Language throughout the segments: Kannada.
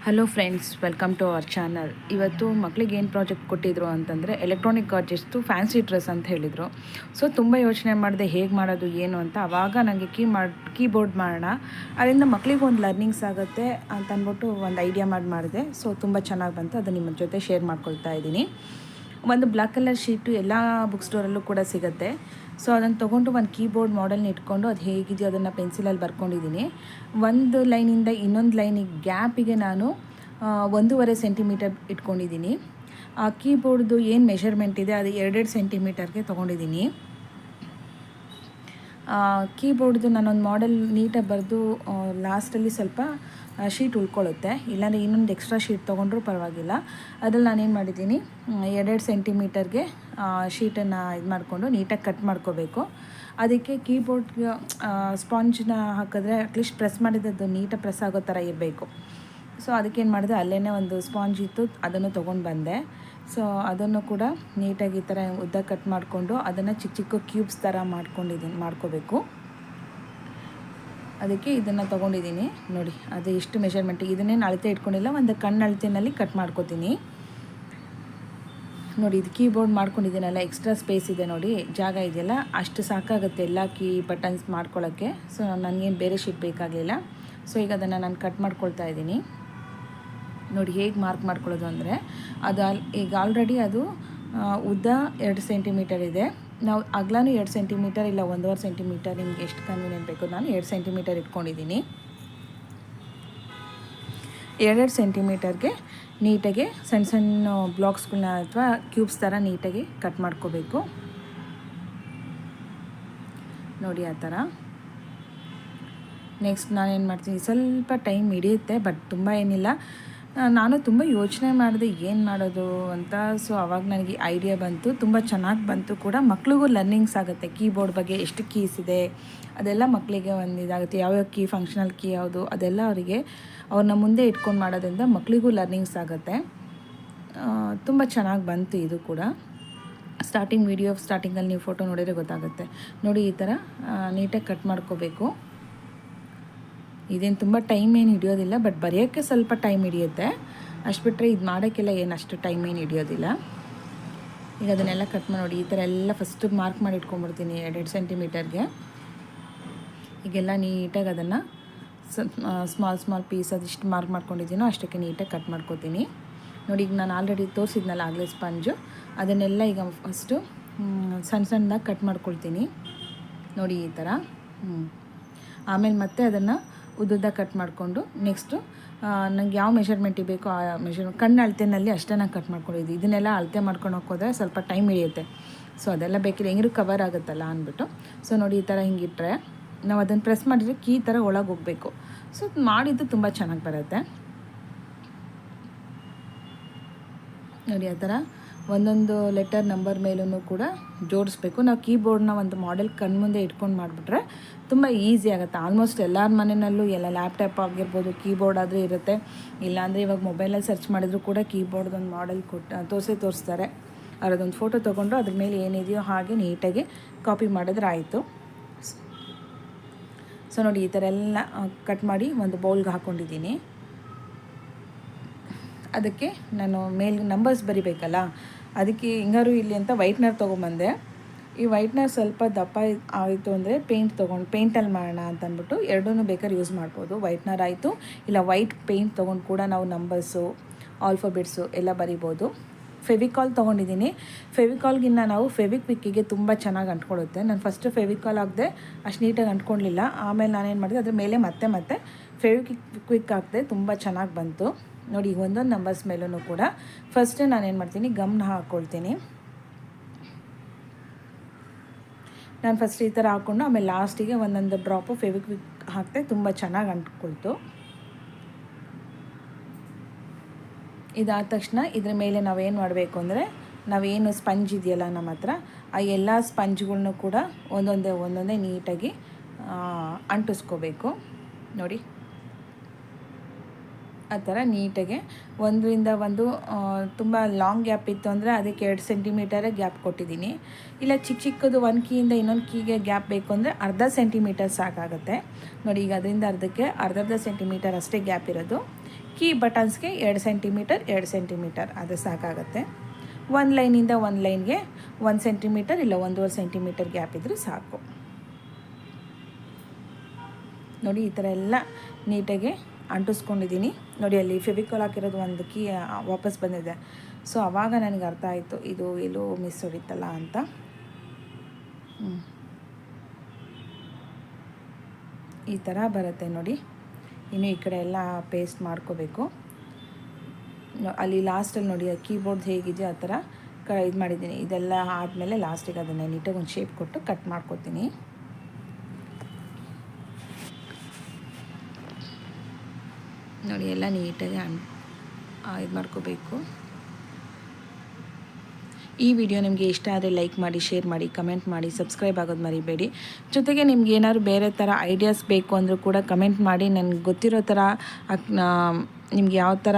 Hello friends, welcome to our channel. ಇವತ್ತು ಮಕ್ಕಳಿಗೆ ಏನು ಪ್ರಾಜೆಕ್ಟ್ ಕೊಟ್ಟಿದ್ರು ಅಂತಂದರೆ ಎಲೆಕ್ಟ್ರಾನಿಕ್ ಗಾಡ್ಜೆಟ್ಸ್ದು ಫ್ಯಾನ್ಸಿ ಡ್ರೆಸ್ ಅಂತ ಹೇಳಿದರು. ಸೊ ತುಂಬ ಯೋಚನೆ ಮಾಡಿದೆ ಹೇಗೆ ಮಾಡೋದು ಏನು ಅಂತ. ಆವಾಗ ನನಗೆ ಕೀಬೋರ್ಡ್ ಮಾಡೋಣ, ಅದರಿಂದ ಮಕ್ಕಳಿಗೆ ಒಂದು ಲರ್ನಿಂಗ್ಸ್ ಆಗುತ್ತೆ ಅಂತ ಅಂದ್ಬಿಟ್ಟು ಒಂದು ಐಡಿಯಾ ಮಾಡಿದೆ. ಸೊ ತುಂಬ ಚೆನ್ನಾಗಿ ಬಂತು, ಅದು ನಿಮ್ಮ ಜೊತೆ ಶೇರ್ ಮಾಡ್ಕೊಳ್ತಾ ಇದ್ದೀನಿ. ಒಂದು ಬ್ಲ್ಯಾಕ್ ಕಲರ್ ಶೀಟು ಎಲ್ಲ ಬುಕ್ ಸ್ಟೋರಲ್ಲೂ ಕೂಡ ಸಿಗುತ್ತೆ. ಸೊ ಅದನ್ನು ತೊಗೊಂಡು ಒಂದು ಕೀಬೋರ್ಡ್ ಮಾಡೆಲ್ನ ಇಟ್ಕೊಂಡು ಅದು ಹೇಗಿದೆಯೋ ಅದನ್ನು ಪೆನ್ಸಿಲಲ್ಲಿ ಬರ್ಕೊಂಡಿದ್ದೀನಿ. ಒಂದು ಲೈನಿಂದ ಇನ್ನೊಂದು ಲೈನಿಗೆ ಗ್ಯಾಪಿಗೆ ನಾನು 1.5 ಸೆಂಟಿಮೀಟರ್ ಇಟ್ಕೊಂಡಿದ್ದೀನಿ. ಆ ಕೀಬೋರ್ಡ್ದು ಏನು ಮೆಷರ್ಮೆಂಟ್ ಇದೆ ಅದು 2 ಸೆಂಟಿಮೀಟರ್ಗೆ ತೊಗೊಂಡಿದ್ದೀನಿ. ಕೀಬೋರ್ಡ್ದು ನಾನೊಂದು ಮಾಡೆಲ್ ನೀಟಾಗಿ ಬರೆದು ಲಾಸ್ಟಲ್ಲಿ ಸ್ವಲ್ಪ ಶೀಟ್ ಉಳ್ಕೊಳ್ಳುತ್ತೆ, ಇಲ್ಲಾಂದರೆ ಇನ್ನೊಂದು ಎಕ್ಸ್ಟ್ರಾ ಶೀಟ್ ತೊಗೊಂಡ್ರೂ ಪರವಾಗಿಲ್ಲ. ಅದ್ರಲ್ಲಿ ನಾನೇನು ಮಾಡಿದ್ದೀನಿ, 2 ಸೆಂಟಿಮೀಟರ್ಗೆ ಶೀಟನ್ನು ಇದು ಮಾಡಿಕೊಂಡು ನೀಟಾಗಿ ಕಟ್ ಮಾಡ್ಕೋಬೇಕು. ಅದಕ್ಕೆ ಕೀಬೋರ್ಡ್ಗೆ ಸ್ಪಾಂಜನ್ನ ಹಾಕಿದ್ರೆ ಅಟ್ಲೀಸ್ಟ್ ಪ್ರೆಸ್ ಮಾಡಿದ್ದು ನೀಟಾಗಿ ಪ್ರೆಸ್ ಆಗೋ ಥರ ಇರಬೇಕು. ಸೊ ಅದಕ್ಕೇನು ಮಾಡಿದೆ, ಅಲ್ಲೇ ಒಂದು ಸ್ಪಾಂಜ್ ಇತ್ತು, ಅದನ್ನು ತೊಗೊಂಡು ಬಂದೆ. ಸೊ ಅದನ್ನು ಕೂಡ ನೀಟಾಗಿ ಈ ಥರ ಉದ್ದ ಕಟ್ ಮಾಡಿಕೊಂಡು ಅದನ್ನು ಚಿಕ್ಕ ಚಿಕ್ಕ ಕ್ಯೂಬ್ಸ್ ಥರ ಮಾಡ್ಕೋಬೇಕು. ಅದಕ್ಕೆ ಇದನ್ನು ತೊಗೊಂಡಿದ್ದೀನಿ ನೋಡಿ. ಅದು ಎಷ್ಟು ಮೆಷರ್ಮೆಂಟ್, ಇದನ್ನೇನು ಅಳತೆ ಇಟ್ಕೊಂಡಿಲ್ಲ, ಒಂದು ಕಣ್ಣು ಅಳತೆಯಲ್ಲಿ ಕಟ್ ಮಾಡ್ಕೋತೀನಿ ನೋಡಿ. ಇದು ಕೀಬೋರ್ಡ್ ಮಾಡ್ಕೊಂಡಿದ್ದೀನಲ್ಲ, ಎಕ್ಸ್ಟ್ರಾ ಸ್ಪೇಸ್ ಇದೆ ನೋಡಿ, ಜಾಗ ಇದೆಯಲ್ಲ, ಅಷ್ಟು ಸಾಕಾಗುತ್ತೆ ಎಲ್ಲ ಕೀ ಬಟನ್ಸ್ ಮಾಡ್ಕೊಳ್ಳೋಕ್ಕೆ. ಸೊ ನನಗೇನು ಬೇರೆ ಶೀಟ್ ಬೇಕಾಗಲಿಲ್ಲ. ಸೊ ಈಗ ಅದನ್ನು ನಾನು ಕಟ್ ಮಾಡ್ಕೊಳ್ತಾ ಇದ್ದೀನಿ ನೋಡಿ. ಹೇಗೆ ಮಾರ್ಕ್ ಮಾಡ್ಕೊಳ್ಳೋದು ಅಂದರೆ, ಅದು ಈಗ ಆಲ್ರೆಡಿ ಅದು ಉದ್ದ 2 ಸೆಂಟಿಮೀಟರ್ ಇದೆ. ನಾವು ಅಗಲನೂ 2 ಸೆಂಟಿಮೀಟರ್ ಇಲ್ಲ 1.5 ಸೆಂಟಿಮೀಟರ್, ನಿಮ್ಗೆ ಎಷ್ಟು ಕನ್ವೀನಿಯಂಟ್ ಬೇಕು, ನಾನು 2 ಸೆಂಟಿಮೀಟರ್ ಇಟ್ಕೊಂಡಿದ್ದೀನಿ. 2 ಸೆಂಟಿಮೀಟರ್ಗೆ ನೀಟಾಗಿ ಸಣ್ಣ ಸಣ್ಣ ಬ್ಲಾಕ್ಸ್ಗಳನ್ನ ಅಥವಾ ಕ್ಯೂಬ್ಸ್ ಥರ ನೀಟಾಗಿ ಕಟ್ ಮಾಡ್ಕೋಬೇಕು ನೋಡಿ, ಆ ಥರ. ನೆಕ್ಸ್ಟ್ ನಾನೇನು ಮಾಡ್ತೀನಿ, ಸ್ವಲ್ಪ ಟೈಮ್ ಹಿಡಿಯುತ್ತೆ, ಬಟ್ ತುಂಬ ಏನಿಲ್ಲ. ನಾನು ತುಂಬ ಯೋಚನೆ ಮಾಡಿದೆ ಏನು ಮಾಡೋದು ಅಂತ. ಸೊ ಆವಾಗ ನನಗೆ ಐಡಿಯಾ ಬಂತು, ತುಂಬ ಚೆನ್ನಾಗಿ ಬಂತು ಕೂಡ. ಮಕ್ಳಿಗೂ ಲರ್ನಿಂಗ್ಸ್ ಆಗುತ್ತೆ, ಕೀಬೋರ್ಡ್ ಬಗ್ಗೆ ಎಷ್ಟು ಕೀಸ್ ಇದೆ ಅದೆಲ್ಲ ಮಕ್ಕಳಿಗೆ ಒಂದು ಇದಾಗುತ್ತೆ. ಯಾವ್ಯಾವ ಕೀ, ಫಂಕ್ಷನಲ್ ಕೀ ಯಾವುದು, ಅದೆಲ್ಲ ಅವರಿಗೆ ಅವ್ರನ್ನ ಮುಂದೆ ಇಟ್ಕೊಂಡು ಮಾಡೋದ್ರಿಂದ ಮಕ್ಕಳಿಗೂ ಲರ್ನಿಂಗ್ಸ್ ಆಗುತ್ತೆ. ತುಂಬ ಚೆನ್ನಾಗಿ ಬಂತು ಇದು ಕೂಡ. ಸ್ಟಾರ್ಟಿಂಗಲ್ಲಿ ನೀವು ಫೋಟೋ ನೋಡಿದರೆ ಗೊತ್ತಾಗುತ್ತೆ ನೋಡಿ. ಈ ಥರ ನೀಟಾಗಿ ಕಟ್ ಮಾಡ್ಕೋಬೇಕು. ಇದೇನು ತುಂಬ ಟೈಮ್ ಏನು ಹಿಡಿಯೋದಿಲ್ಲ, ಬಟ್ ಬರೆಯೋಕ್ಕೆ ಸ್ವಲ್ಪ ಟೈಮ್ ಹಿಡಿಯುತ್ತೆ ಅಷ್ಟು ಬಿಟ್ಟರೆ ಇದು ಮಾಡೋಕ್ಕೆಲ್ಲ ಏನು ಅಷ್ಟು ಟೈಮ್ ಏನು ಹಿಡಿಯೋದಿಲ್ಲ. ಈಗ ಅದನ್ನೆಲ್ಲ ಕಟ್ ಮಾಡಿ ನೋಡಿ, ಈ ಥರ ಎಲ್ಲ ಫಸ್ಟು ಮಾರ್ಕ್ ಮಾಡಿ ಇಟ್ಕೊಂಡ್ಬಿಡ್ತೀನಿ 2 ಸೆಂಟಿಮೀಟರ್ಗೆ. ಈಗೆಲ್ಲ ನೀಟಾಗಿ ಅದನ್ನು ಸ್ಮಾಲ್ ಪೀಸ್ ಅದಿಷ್ಟು ಮಾರ್ಕ್ ಮಾಡ್ಕೊಂಡಿದ್ದೀನೋ ಅಷ್ಟಕ್ಕೆ ನೀಟಾಗಿ ಕಟ್ ಮಾಡ್ಕೋತೀನಿ ನೋಡಿ. ಈಗ ನಾನು ಆಲ್ರೆಡಿ ತೋರಿಸಿದ್ನಲ್ಲ ಆಗಲೇ ಸ್ಪಂಜು, ಅದನ್ನೆಲ್ಲ ಈಗ ಫಸ್ಟು ಸಣ್ಣದಾಗಿ ಕಟ್ ಮಾಡ್ಕೊಳ್ತೀನಿ ನೋಡಿ, ಈ ಥರ. ಆಮೇಲೆ ಮತ್ತೆ ಅದನ್ನು ಉದ್ದುದ್ದ ಕಟ್ ಮಾಡಿಕೊಂಡು ನೆಕ್ಸ್ಟು ನನಗೆ ಯಾವ ಮೆಷರ್ಮೆಂಟಿಗೆ ಬೇಕೋ ಆ ಕಣ್ಣು ಅಳತೆನಲ್ಲಿ ಅಷ್ಟೇ ನಾನು ಕಟ್ ಮಾಡ್ಕೊಂಡಿದ್ದು. ಇದನ್ನೆಲ್ಲ ಅಳತೆ ಮಾಡ್ಕೊಂಡು ಹೋಗೋದ್ರೆ ಸ್ವಲ್ಪ ಟೈಮ್ ಹಿಡಿಯುತ್ತೆ. ಸೊ ಅದೆಲ್ಲ ಬೇಕಿಲ್ಲ, ಹೆಂಗಿರು ಕವರ್ ಆಗುತ್ತಲ್ಲ ಅಂದ್ಬಿಟ್ಟು. ಸೊ ನೋಡಿ, ಈ ಥರ ಹಿಂಗಿಟ್ರೆ ನಾವು ಅದನ್ನು ಪ್ರೆಸ್ ಮಾಡಿದರೆ ಕೀ ಥರ ಒಳಗೆ ಹೋಗಬೇಕು. ಸೊ ಮಾಡಿದ್ದು ತುಂಬ ಚೆನ್ನಾಗಿ ಬರುತ್ತೆ ನೋಡಿ. ಆ ಥರ ಒಂದೊಂದು ಲೆಟರ್ ನಂಬರ್ ಮೇಲೂ ಕೂಡ ಜೋಡಿಸ್ಬೇಕು. ನಾವು ಕೀಬೋರ್ಡ್ನ ಒಂದು ಮಾಡೆಲ್ ಕಣ್ಮುಂದೆ ಇಟ್ಕೊಂಡು ಮಾಡಿಬಿಟ್ರೆ ತುಂಬ ಈಸಿ ಆಗುತ್ತೆ. ಆಲ್ಮೋಸ್ಟ್ ಎಲ್ಲರ ಮನೆಯಲ್ಲೂ ಎಲ್ಲ ಲ್ಯಾಪ್ಟಾಪ್ ಆಗಿರ್ಬೋದು ಕೀಬೋರ್ಡ್ ಆದರೆ ಇರುತ್ತೆ. ಇಲ್ಲಾಂದರೆ ಇವಾಗ ಮೊಬೈಲಲ್ಲಿ ಸರ್ಚ್ ಮಾಡಿದ್ರು ಕೂಡ ಕೀಬೋರ್ಡ್ದೊಂದು ಮಾಡೆಲ್ ತೋರಿಸ್ತಾರೆ. ಅದೊಂದು ಫೋಟೋ ತೊಗೊಂಡು ಅದ್ರ ಮೇಲೆ ಏನಿದೆಯೋ ಹಾಗೆ ನೀಟಾಗಿ ಕಾಪಿ ಮಾಡಿದ್ರೆ ಆಯಿತು. ಸೊ ನೋಡಿ, ಈ ಥರ ಎಲ್ಲ ಕಟ್ ಮಾಡಿ ಒಂದು ಬೌಲ್ಗೆ ಹಾಕ್ಕೊಂಡಿದ್ದೀನಿ. ಅದಕ್ಕೆ ನಾನು ಮೇಲೆ ನಂಬರ್ಸ್ ಬರಿಬೇಕಲ್ಲ, ಅದಕ್ಕೆ ಹಿಂಗಾರು ಇಲ್ಲಿ ಅಂತ ವೈಟ್ನರ್ ತೊಗೊಂಬಂದೆ. ಈ ವೈಟ್ನರ್ ಸ್ವಲ್ಪ ದಪ್ಪ ಆಯಿತು ಅಂದರೆ ಪೇಂಟಲ್ಲಿ ಮಾಡೋಣ ಅಂತ ಅಂದ್ಬಿಟ್ಟು ಎರಡೂ ಬೇಕಾದ್ರೆ ಯೂಸ್ ಮಾಡ್ಬೋದು. ವೈಟ್ನರ್ ಆಯಿತು, ಇಲ್ಲ ವೈಟ್ ಪೇಂಟ್ ತೊಗೊಂಡು ಕೂಡ ನಾವು ನಂಬರ್ಸು, ಆಲ್ಫಾಬೆಟ್ಸು ಎಲ್ಲ ಬರಿಬೋದು. ಫೆವಿಕಾಲ್ ತೊಗೊಂಡಿದ್ದೀನಿ. ಫೆವಿಕಾಲ್ಗಿನ್ನ ನಾವು ಫೆವಿಕ್ವಿಕ್ಕಿಗೆ ತುಂಬ ಚೆನ್ನಾಗಿ ಅಂಟ್ಕೊಳ್ಳುತ್ತೆ. ನಾನು ಫಸ್ಟು ಫೆವಿಕಾಲ್ ಹಾಕಿದೆ, ಅಷ್ಟು ನೀಟಾಗಿ ಅಂಟ್ಕೊಳ್ಳಿಲ್ಲ. ಆಮೇಲೆ ನಾನೇನು ಮಾಡಿದೆ, ಅದ್ರ ಮೇಲೆ ಮತ್ತೆ ಫೆವಿಕ್ವಿಕ್ ಹಾಕಿದೆ, ತುಂಬ ಚೆನ್ನಾಗಿ ಬಂತು ನೋಡಿ. ಈಗ ಒಂದೊಂದು ನಂಬರ್ಸ್ ಮೇಲೂ ಕೂಡ ಫಸ್ಟೇ ನಾನೇನು ಮಾಡ್ತೀನಿ, ಗಮ್ನ ಹಾಕ್ಕೊಳ್ತೀನಿ. ನಾನು ಫಸ್ಟ್ ಈ ಥರ ಹಾಕ್ಕೊಂಡು ಆಮೇಲೆ ಲಾಸ್ಟಿಗೆ ಒಂದೊಂದು ಡ್ರಾಪು ಫೆವಿಕ್ವಿಕ್ ಹಾಕ್ತೆ, ತುಂಬ ಚೆನ್ನಾಗಿ ಅಂಟ್ಕೊಳ್ತು. ಇದಾದ ತಕ್ಷಣ ಇದ್ರ ಮೇಲೆ ನಾವೇನು ಮಾಡಬೇಕು ಅಂದರೆ, ನಾವೇನು ಸ್ಪಂಜ್ ಇದೆಯಲ್ಲ ನಮ್ಮ ಹತ್ರ, ಆ ಎಲ್ಲ ಸ್ಪಂಜ್ಗಳ್ನೂ ಕೂಡ ಒಂದೊಂದೇ ನೀಟಾಗಿ ಅಂಟಿಸ್ಕೋಬೇಕು ನೋಡಿ. ಆ ಥರ ನೀಟಾಗಿ ಒಂದರಿಂದ ಒಂದು ತುಂಬ ಲಾಂಗ್ ಗ್ಯಾಪ್ ಇತ್ತು ಅಂದರೆ ಅದಕ್ಕೆ 2 ಸೆಂಟಿಮೀಟರೇ ಗ್ಯಾಪ್ ಕೊಟ್ಟಿದ್ದೀನಿ. ಇಲ್ಲ ಚಿಕ್ಕದು ಒಂದು ಕೀಯಿಂದ ಇನ್ನೊಂದು ಕೀಗೆ ಗ್ಯಾಪ್ ಬೇಕು ಅಂದರೆ 1/2 ಸೆಂಟಿಮೀಟರ್ ಸಾಕಾಗುತ್ತೆ ನೋಡಿ. ಈಗ ಅದರಿಂದ ಅರ್ಧಕ್ಕೆ ಅರ್ಧ ಸೆಂಟಿಮೀಟರ್ ಅಷ್ಟೇ ಗ್ಯಾಪ್ ಇರೋದು. ಕೀ ಬಟನ್ಸ್ಗೆ 2 ಸೆಂಟಿಮೀಟರ್ 2 ಸೆಂಟಿಮೀಟರ್ ಅದು ಸಾಕಾಗುತ್ತೆ. ಒಂದು ಲೈನಿಂದ ಒಂದು ಲೈನ್ಗೆ 1 ಸೆಂಟಿಮೀಟರ್ ಇಲ್ಲ 1.5 ಸೆಂಟಿಮೀಟರ್ ಗ್ಯಾಪ್ ಇದ್ದರೂ ಸಾಕು. ನೋಡಿ ಈ ಥರ ಎಲ್ಲ ನೀಟಾಗಿ ಅಂಟಿಸ್ಕೊಂಡಿದ್ದೀನಿ. ನೋಡಿ ಅಲ್ಲಿ ಫೆವಿಕಾಲ್ ಹಾಕಿರೋದು ಒಂದು ಕೀ ವಾಪಸ್ ಬಂದಿದೆ. ಸೊ ಆವಾಗ ನನಗೆ ಅರ್ಥ ಆಯಿತು ಇದು ಎಲ್ಲೋ ಮಿಸ್ ಹೊಡಿತಲ್ಲ ಅಂತ. ಈ ಥರ ಬರುತ್ತೆ ನೋಡಿ. ಇನ್ನು ಈ ಕಡೆ ಎಲ್ಲ ಪೇಸ್ಟ್ ಮಾಡ್ಕೋಬೇಕು. ಅಲ್ಲಿ ಲಾಸ್ಟಲ್ಲಿ ನೋಡಿ ಕೀಬೋರ್ಡ್ ಹೇಗಿದೆಯೋ ಆ ಥರ ಇದು ಮಾಡಿದ್ದೀನಿ. ಇದೆಲ್ಲ ಆದಮೇಲೆ ಲಾಸ್ಟಿಗೆ ಅದನ್ನು ನೀಟಾಗಿ ಒಂದು ಶೇಪ್ ಕೊಟ್ಟು ಕಟ್ ಮಾಡ್ಕೊತೀನಿ. ನೋಡಿ ಎಲ್ಲ ನೀಟಾಗಿ ಇದು ಮಾಡ್ಕೋಬೇಕು. ಈ ವಿಡಿಯೋ ನಿಮಗೆ ಇಷ್ಟ ಆದರೆ ಲೈಕ್ ಮಾಡಿ, ಶೇರ್ ಮಾಡಿ, ಕಮೆಂಟ್ ಮಾಡಿ, ಸಬ್ಸ್ಕ್ರೈಬ್ ಆಗೋದು ಮರಿಬೇಡಿ. ಜೊತೆಗೆ ನಿಮ್ಗೆ ಏನಾದ್ರು ಬೇರೆ ಥರ ಐಡಿಯಾಸ್ ಬೇಕು ಅಂದರೂ ಕೂಡ ಕಮೆಂಟ್ ಮಾಡಿ. ನನಗೆ ಗೊತ್ತಿರೋ ಥರ ನಿಮ್ಗೆ ಯಾವ ಥರ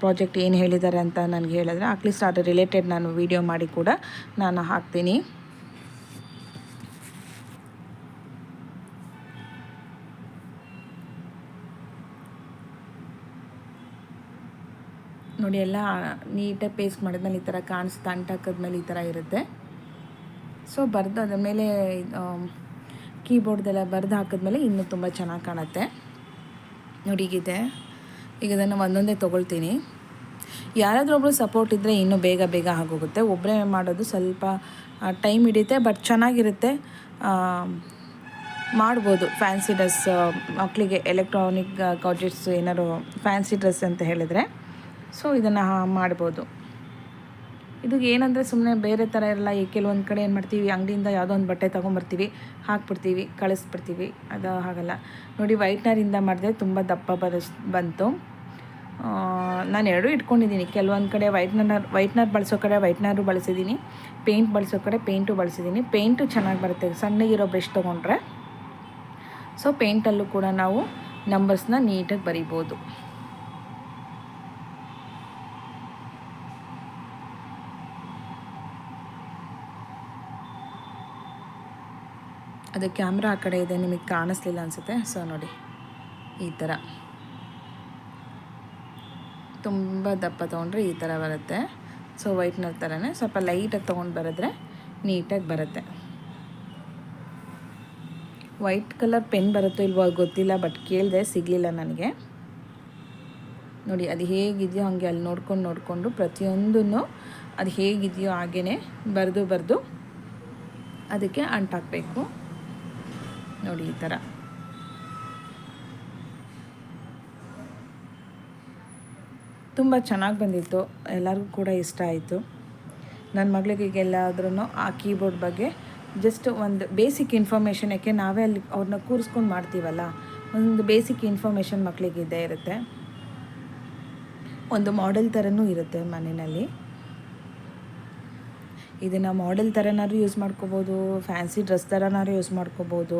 ಪ್ರಾಜೆಕ್ಟ್ ಏನು ಹೇಳಿದ್ದಾರೆ ಅಂತ ನನಗೆ ಹೇಳಿದ್ರೆ ಅಟ್ಲೀಸ್ಟ್ ಅದರ ರಿಲೇಟೆಡ್ ನಾನು ವಿಡಿಯೋ ಮಾಡಿ ಕೂಡ ನಾನು ಹಾಕ್ತೀನಿ. ನೋಡಿ ಎಲ್ಲ ನೀಟಾಗಿ ಪೇಸ್ಟ್ ಮಾಡಿದ್ಮೇಲೆ ಈ ಥರ ಕಾಣಿಸ್ತಾ ಅಂಟಾಕಿದ್ಮೇಲೆ ಈ ಥರ ಇರುತ್ತೆ. ಸೊ ಬರೆದು ಅದ್ರ ಮೇಲೆ ಕೀಬೋರ್ಡ್ದೆಲ್ಲ ಬರೆದು ಹಾಕಿದ್ಮೇಲೆ ಇನ್ನೂ ತುಂಬ ಚೆನ್ನಾಗಿ ಕಾಣುತ್ತೆ. ನೋಡಿ ಹೀಗಿದೆ. ಈಗ ಇದನ್ನು ಒಂದೊಂದೇ ತೊಗೊಳ್ತೀನಿ. ಯಾರಾದರೂ ಒಬ್ಬರು ಸಪೋರ್ಟ್ ಇದ್ದರೆ ಇನ್ನೂ ಬೇಗ ಬೇಗ ಆಗೋಗುತ್ತೆ. ಒಬ್ಬರೇ ಮಾಡೋದು ಸ್ವಲ್ಪ ಟೈಮ್ ಹಿಡಿಯುತ್ತೆ, ಬಟ್ ಚೆನ್ನಾಗಿರುತ್ತೆ. ಮಾಡ್ಬೋದು. ಫ್ಯಾನ್ಸಿ ಡ್ರೆಸ್ ಮಕ್ಕಳಿಗೆ ಎಲೆಕ್ಟ್ರಾನಿಕ್ ಗಾಜೆಟ್ಸ್ ಏನಾದ್ರು ಫ್ಯಾನ್ಸಿ ಡ್ರೆಸ್ ಅಂತ ಹೇಳಿದರೆ ಸೊ ಇದನ್ನು ಮಾಡ್ಬೋದು. ಇದು ಏನಂದರೆ ಸುಮ್ಮನೆ ಬೇರೆ ಥರ ಇರಲ್ಲ. ಈ ಕೆಲವೊಂದು ಕಡೆ ಏನು ಮಾಡ್ತೀವಿ, ಅಂಗಡಿಯಿಂದ ಯಾವುದೋ ಒಂದು ಬಟ್ಟೆ ತೊಗೊಂಬರ್ತೀವಿ, ಹಾಕ್ಬಿಡ್ತೀವಿ, ಕಳಿಸ್ಬಿಡ್ತೀವಿ. ಅದು ಹಾಗಲ್ಲ. ನೋಡಿ ವೈಟ್ನರಿಂದ ಮಾಡಿದ್ರೆ ತುಂಬ ದಪ್ಪ ಬಂತು. ನಾನು ಎರಡೂ ಇಟ್ಕೊಂಡಿದ್ದೀನಿ. ಕೆಲವೊಂದು ಕಡೆ ವೈಟ್ನರ್ ಬಳಸೋ ಕಡೆ ವೈಟ್ನರು ಬಳಸಿದ್ದೀನಿ, ಪೇಂಟ್ ಬಳಸೋ ಕಡೆ ಪೇಂಟು ಬಳಸಿದ್ದೀನಿ. ಪೇಂಟು ಚೆನ್ನಾಗಿ ಬರುತ್ತೆ ಸಣ್ಣಗಿರೋ ಬ್ರಷ್ ತೊಗೊಂಡ್ರೆ. ಸೊ ಪೇಂಟಲ್ಲೂ ಕೂಡ ನಾವು ನಂಬರ್ಸ್ನ ನೀಟಾಗಿ ಬರಿಬೋದು. ಅದು ಕ್ಯಾಮ್ರಾ ಆ ಕಡೆ ಇದೆ, ನಿಮಗೆ ಕಾಣಿಸ್ಲಿಲ್ಲ ಅನಿಸುತ್ತೆ. ಸೊ ನೋಡಿ ಈ ಥರ ತುಂಬ ದಪ್ಪ ತೊಗೊಂಡ್ರೆ ಈ ಥರ ಬರುತ್ತೆ. ಸೊ ವೈಟ್ನರ್ ಥರನೇ ಸ್ವಲ್ಪ ಲೈಟಾಗಿ ತೊಗೊಂಡು ಬರೆದ್ರೆ ನೀಟಾಗಿ ಬರುತ್ತೆ. ವೈಟ್ ಕಲರ್ ಪೆನ್ ಬರುತ್ತೋ ಇಲ್ವೋ ಗೊತ್ತಿಲ್ಲ, ಬಟ್ ಕೇಳಿದೆ, ಸಿಗಲಿಲ್ಲ ನನಗೆ. ನೋಡಿ ಅದು ಹೇಗಿದೆಯೋ ಹಾಗೆ ಅಲ್ಲಿ ನೋಡ್ಕೊಂಡು ಪ್ರತಿಯೊಂದನ್ನು ಅದು ಹೇಗಿದೆಯೋ ಹಾಗೇ ಬರೆದು ಅದಕ್ಕೆ ಅಂಟಾಕಬೇಕು. ನೋಡಿ ಈ ಥರ ತುಂಬ ಚೆನ್ನಾಗಿ ಬಂದಿತ್ತು. ಎಲ್ಲರಿಗೂ ಕೂಡ ಇಷ್ಟ ಆಯಿತು. ನನ್ನ ಮಗಳಿಗೆ ಈಗ ಎಲ್ಲಾದ್ರೂ ಆ ಕೀಬೋರ್ಡ್ ಬಗ್ಗೆ ಜಸ್ಟ್ ಒಂದು ಬೇಸಿಕ್ ಇನ್ಫಾರ್ಮೇಷನ್, ಯಾಕೆ ನಾವೇ ಅಲ್ಲಿ ಅವ್ರನ್ನ ಕೂರಿಸ್ಕೊಂಡು ಮಾಡ್ತೀವಲ್ಲ, ಒಂದು ಬೇಸಿಕ್ ಇನ್ಫಾರ್ಮೇಷನ್ ಮಕ್ಕಳಿಗೆ ಇದ್ದೇ ಇರುತ್ತೆ. ಒಂದು ಮಾಡೆಲ್ ಥರನೂ ಇರುತ್ತೆ ಮನೆಯಲ್ಲಿ. ಇದನ್ನು ಮಾಡೆಲ್ ಥರನಾದ್ರು ಯೂಸ್ ಮಾಡ್ಕೋಬೋದು, ಫ್ಯಾನ್ಸಿ ಡ್ರೆಸ್ ಥರನಾದ್ರು ಯೂಸ್ ಮಾಡ್ಕೋಬೋದು.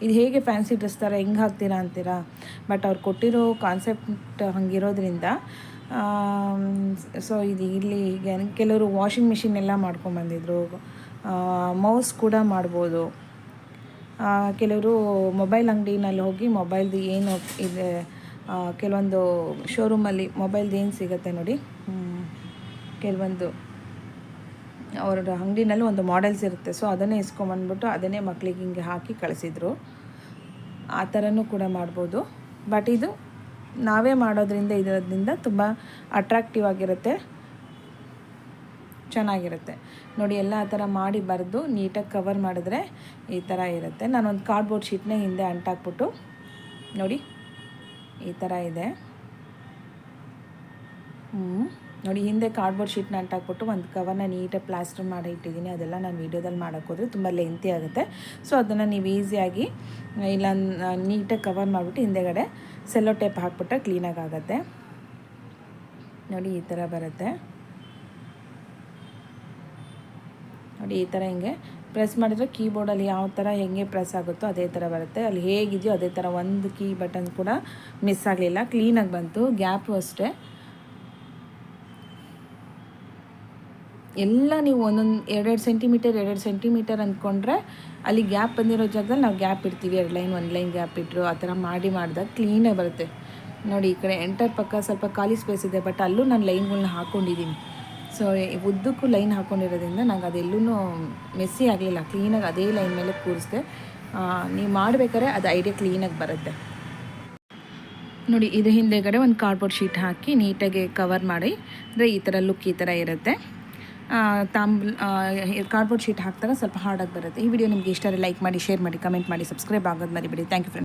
ಇದು ಹೇಗೆ ಫ್ಯಾನ್ಸಿ ಡ್ರೆಸ್ ಥರ ಹೆಂಗೆ ಹಾಕ್ತೀರಾ ಅಂತೀರಾ, ಬಟ್ ಅವ್ರು ಕೊಟ್ಟಿರೋ ಕಾನ್ಸೆಪ್ಟ್ ಹಂಗಿರೋದ್ರಿಂದ ಸೊ ಇದು ಇಲ್ಲಿ ಈಗ ಕೆಲವರು ವಾಷಿಂಗ್ ಮಿಷಿನ್ ಎಲ್ಲ ಮಾಡ್ಕೊಂಬಂದಿದ್ರು, ಮೌಸ್ ಕೂಡ ಮಾಡ್ಬೋದು. ಕೆಲವರು ಮೊಬೈಲ್ ಅಂಗಡಿನಲ್ಲಿ ಹೋಗಿ ಮೊಬೈಲ್ದು ಏನು ಇದೆ, ಕೆಲವೊಂದು ಶೋರೂಮಲ್ಲಿ ಮೊಬೈಲ್ದು ಏನು ಸಿಗುತ್ತೆ ನೋಡಿ, ಕೆಲವೊಂದು ಅವರ ಅಂಗಡಿನಲ್ಲಿ ಒಂದು ಮಾಡೆಲ್ಸ್ ಇರುತ್ತೆ. ಸೊ ಅದನ್ನೇ ಇಸ್ಕೊಂಬಂದ್ಬಿಟ್ಟು ಅದನ್ನೇ ಮಕ್ಕಳಿಗೆ ಹಿಂಗೆ ಹಾಕಿ ಕಳಿಸಿದ್ರು. ಆ ಥರನೂ ಕೂಡ ಮಾಡ್ಬೋದು. ಬಟ್ ಇದು ನಾವೇ ಮಾಡೋದ್ರಿಂದ ಇದರಿಂದ ತುಂಬ ಅಟ್ರಾಕ್ಟಿವ್ ಆಗಿರುತ್ತೆ, ಚೆನ್ನಾಗಿರುತ್ತೆ. ನೋಡಿ ಎಲ್ಲ ಆ ಥರ ಮಾಡಿ ಬರೆದು ನೀಟಾಗಿ ಕವರ್ ಮಾಡಿದ್ರೆ ಈ ಥರ ಇರುತ್ತೆ. ನಾನೊಂದು ಕಾರ್ಡ್ಬೋರ್ಡ್ ಶೀಟ್ನೇ ಹಿಂದೆ ಅಂಟಾಕ್ಬಿಟ್ಟು ನೋಡಿ ಈ ಥರ ಇದೆ. ನೋಡಿ ಹಿಂದೆ ಕಾರ್ಡ್ಬೋರ್ಡ್ ಶೀಟ್ನ ಅಂಟಾಕ್ಬಿಟ್ಟು ಒಂದು ಕವರ್ನ ನೀಟಾಗಿ ಪ್ಲಾಸ್ಟರ್ ಮಾಡಿ ಇಟ್ಟಿದ್ದೀನಿ. ಅದೆಲ್ಲ ನಾನು ವೀಡಿಯೋದಲ್ಲಿ ಮಾಡೋಕ್ಕೋದ್ರೆ ತುಂಬ ಲೆಂತಿ ಆಗುತ್ತೆ. ಸೊ ಅದನ್ನು ನೀವು ಈಸಿಯಾಗಿ ಇಲ್ಲ ನೀಟಾಗಿ ಕವರ್ ಮಾಡಿಬಿಟ್ಟು ಹಿಂದೆಗಡೆ ಸೆಲ್ಲೋ ಟೇಪ್ ಹಾಕ್ಬಿಟ್ರೆ ಕ್ಲೀನಾಗಿ ಆಗುತ್ತೆ. ನೋಡಿ ಈ ಥರ ಬರುತ್ತೆ. ನೋಡಿ ಈ ಥರ ಹಿಂಗೆ ಪ್ರೆಸ್ ಮಾಡಿದರೆ ಕೀಬೋರ್ಡಲ್ಲಿ ಯಾವ ಥರ ಹೆಂಗೆ ಪ್ರೆಸ್ ಆಗುತ್ತೋ ಅದೇ ಥರ ಬರುತ್ತೆ. ಅಲ್ಲಿ ಹೇಗಿದೆಯೋ ಅದೇ ಥರ ಒಂದು ಕೀ ಬಟನ್ ಕೂಡ ಮಿಸ್ ಆಗಲಿಲ್ಲ, ಕ್ಲೀನಾಗಿ ಬಂತು. ಗ್ಯಾಪು ಅಷ್ಟೇ ಎಲ್ಲ ನೀವು ಒಂದೊಂದು 2 ಸೆಂಟಿಮೀಟರ್ ಅಂದ್ಕೊಂಡ್ರೆ ಅಲ್ಲಿ ಗ್ಯಾಪ್ ಬಂದಿರೋ ಜಾಗದಲ್ಲಿ ನಾವು ಗ್ಯಾಪ್ ಇಡ್ತೀವಿ, 2 ಲೈನ್ 1 ಲೈನ್ ಗ್ಯಾಪ್ ಇಟ್ಟರು ಆ ಥರ ಮಾಡಿದಾಗ ಕ್ಲೀನಾಗಿ ಬರುತ್ತೆ. ನೋಡಿ ಈ ಕಡೆ ಎಂಟರ್ ಪಕ್ಕ ಸ್ವಲ್ಪ ಖಾಲಿ ಸ್ಪೇಸ್ ಇದೆ, ಬಟ್ ಅಲ್ಲೂ ನಾನು ಲೈನ್ಗಳನ್ನ ಹಾಕ್ಕೊಂಡಿದ್ದೀನಿ. ಸೊ ಉದ್ದಕ್ಕೂ ಲೈನ್ ಹಾಕ್ಕೊಂಡಿರೋದ್ರಿಂದ ನಂಗೆ ಅದೆಲ್ಲೂ ಮೆಸ್ಸಿ ಆಗಲಿಲ್ಲ, ಕ್ಲೀನಾಗಿ ಅದೇ ಲೈನ್ ಮೇಲೆ ಕೂರಿಸಿದೆ. ನೀವು ಮಾಡಬೇಕಾದ್ರೆ ಅದು ಐಡಿಯಾ ಕ್ಲೀನಾಗಿ ಬರುತ್ತೆ. ನೋಡಿ ಇದು ಹಿಂದೆಗಡೆ ಒಂದು ಕಾರ್ಡ್ಬೋರ್ಡ್ ಶೀಟ್ ಹಾಕಿ ನೀಟಾಗಿ ಕವರ್ ಮಾಡಿ, ಅಂದರೆ ಈ ಥರ ಲುಕ್ ಈ ಥರ ಇರುತ್ತೆ. ಕಾರ್ಡ್ಬೋರ್ಡ್ ಶೀಟ್ ಹಾಕಿದಾಗ ಸ್ವಲ್ಪ ಹಾರ್ಡಾಗಿ ಬರುತ್ತೆ. ಈ ವಿಡಿಯೋ ನಿಮಗೆ ಇಷ್ಟ ಆದರೆ ಲೈಕ್ ಮಾಡಿ, ಶೇರ್ ಮಾಡಿ, ಕಮೆಂಟ್ ಮಾಡಿ, ಸಬ್ಸ್ಕ್ರೈಬ್ ಆಗೋದು ಮರಿಬೇಡಿ. Thank you friends.